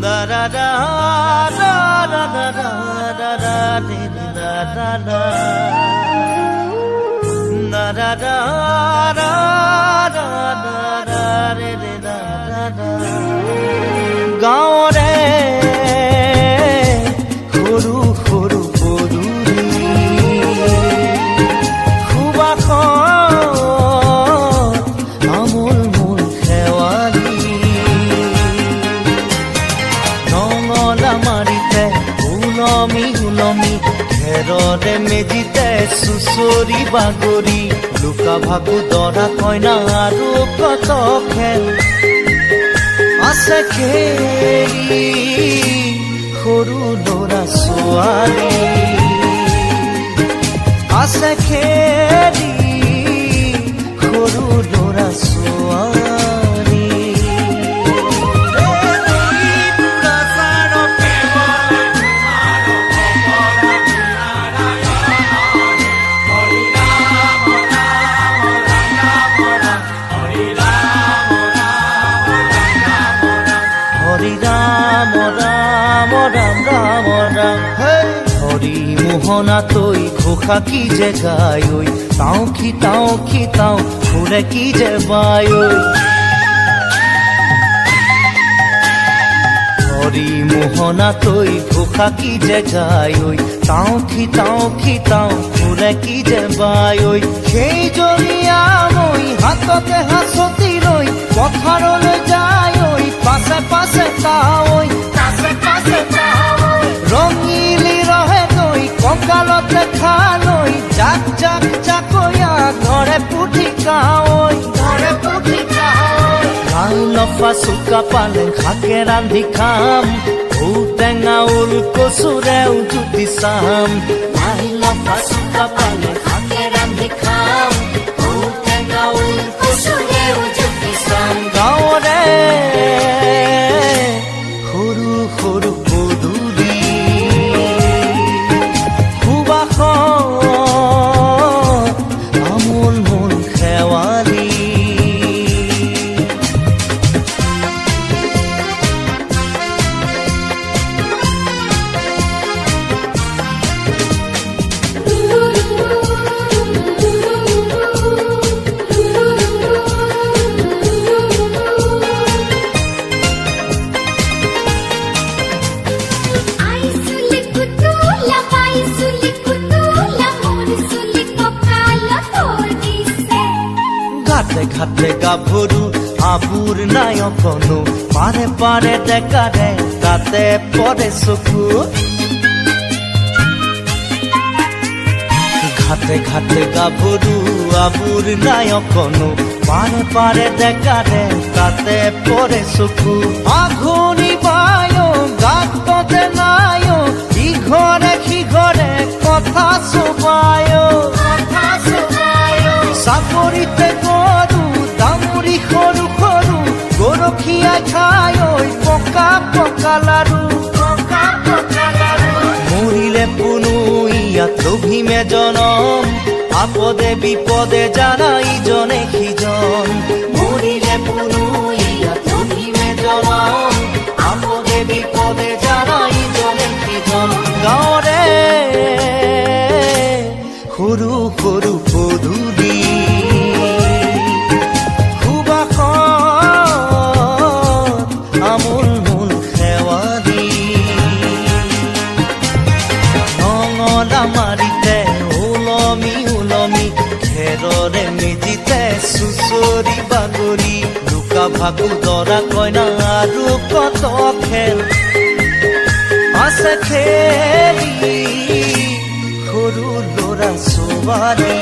da da da da da da da da da da da da da da da da গাঁৱৰে সৰু সৰু পদূলি সুবাসত আমোল মোল শেৱালি নঙলা মাৰিতে উলমি উলমি ঘেৰতে মেজিতে চুচৰি বাগৰি লুকা ভাকু দৰা কইনা আৰু কত খেল আছে খেলি সৰু ল'ৰা ছোৱালী আছে খেলি সৰু ল'ৰা ছোৱালী হৰি মোহনা তৈ ঘোষা কি যে গায় ঐ তাও কি তাও ফুৰে কি যে বায় ঐ হৰি মোহনা তৈ ঘোষা কি যে গায় ঐ তাও কি তাও ফুৰে কি যে বায় ঐ সেইজনীয়া মই হাততে হাঁচতি লৈ পথাৰলৈ যায় ঐ পাছে পাছে তাৱৈ ৰঙিলি ৰহে তৈ কঁকালতে খালৈ জাক জাক জাকৈয়া ঘৰে পুঠি কাৱৈ লাই লফা চুকা পালেং শাকে ৰান্ধি খাম ঔটেঙা ওল কচুৰেও জুতি চাম লাই লফা চুকা পালেং শাকে ৰান্ধি খাম ঔটেঙা ওল কচুৰেও জুতি চাম গাঁৱৰে সৰু সৰু পদূলি আমোল মোল শেৱালি ঘাটে গাভৰু আবুৰ নাই অকণো পাৰে পাৰে ডেকাৰে তাতে পৰে চকু ঘাটে ঘাটে গাভৰু আবুৰ নাই অকণো পাৰে পাৰে ডেকাৰে তাতে পৰে চকু আঘোণি বায় গাততে নাই ইঘৰে সিঘৰে কথা চবায় চাপৰিতে গৰু দামুৰি সৰু সৰু গৰখীয়াই খাই ঐ পকা পকা লাৰু মৰিলে পুনু ইয়াত লভিমে জনম আপদে বিপদে জানা ইজনে সিজন মৰিলে পুনু ইয়াত লভিমে জনম আপদে বিপদে জানা ইজনে সিজন গাঁৱৰে সৰু সৰু পদূলি আমোল মোল শেৱালি নঙলা মাৰিতে ওলমি ওলমি ঘেৰৰে মেজিতে চুচৰি বাগৰি লুকা ভাকু দৰা কইনা আৰু কত খেল আছে খেলি সৰু ল'ৰা ছোৱালী